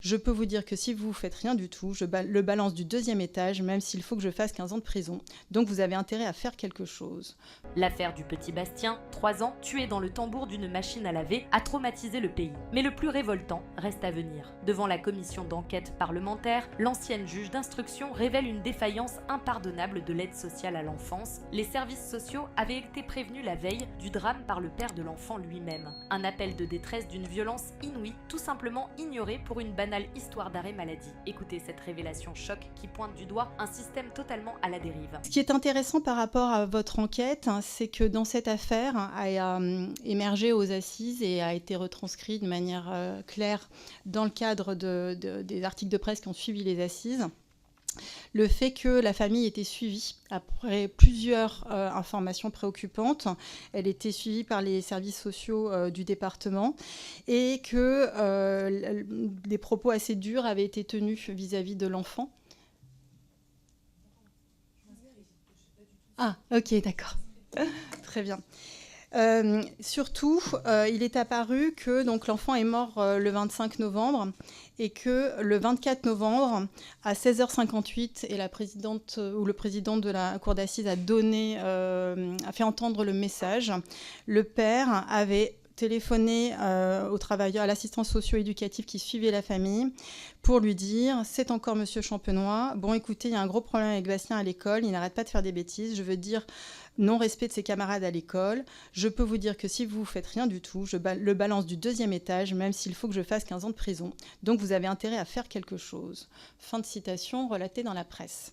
Je peux vous dire que si vous faites rien du tout, le balance du 2e étage, même s'il faut que je fasse 15 ans de prison. Donc vous avez intérêt à faire quelque chose. L'affaire du petit Bastien, 3 ans, tué dans le tambour d'une machine à laver, a traumatisé le pays. Mais le plus révoltant reste à venir. Devant la commission d'enquête parlementaire, l'ancienne juge d'instruction révèle une défaillance impardonnable de l'aide sociale à l'enfance. Les services sociaux avaient été prévenus la veille du drame par le père de l'enfant lui-même. Un appel de détresse d'une violence inouïe, tout simplement ignoré pour une banale histoire d'arrêt maladie. Écoutez cette révélation choc qui pointe du doigt un système totalement à la dérive. Ce qui est intéressant par rapport à votre enquête, c'est que dans cette affaire a émergé aux assises et a été retranscrit de manière claire dans le cadre des articles de presse qui ont suivi les assises, le fait que la famille était suivie après plusieurs informations préoccupantes. Elle était suivie par les services sociaux du département et que des propos assez durs avaient été tenus vis-à-vis de l'enfant. Ah, ok, d'accord. Très bien. Surtout, il est apparu que donc, l'enfant est mort le 25 novembre et que le 24 novembre, à 16h58, et la présidente ou le président de la cour d'assises a fait entendre le message. Le père avait téléphoné au travailleur, à l'assistant socio-éducatif qui suivait la famille pour lui dire « C'est encore Monsieur Champenois. Bon, écoutez, il y a un gros problème avec Bastien à l'école. Il n'arrête pas de faire des bêtises. Je veux dire non-respect de ses camarades à l'école. Je peux vous dire que si vous faites rien du tout, le balance du 2e étage, même s'il faut que je fasse 15 ans de prison. Donc, vous avez intérêt à faire quelque chose. » Fin de citation relatée dans la presse.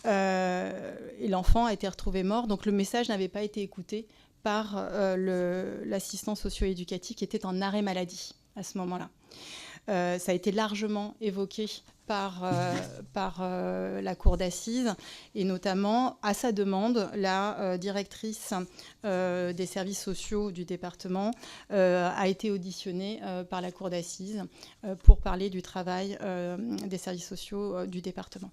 Et l'enfant a été retrouvé mort. Donc, le message n'avait pas été écouté par l'assistant socio-éducatif qui était en arrêt maladie à ce moment-là. Ça a été largement évoqué par la cour d'assises et notamment, à sa demande, la directrice des services sociaux du département a été auditionnée par la cour d'assises pour parler du travail des services sociaux du département.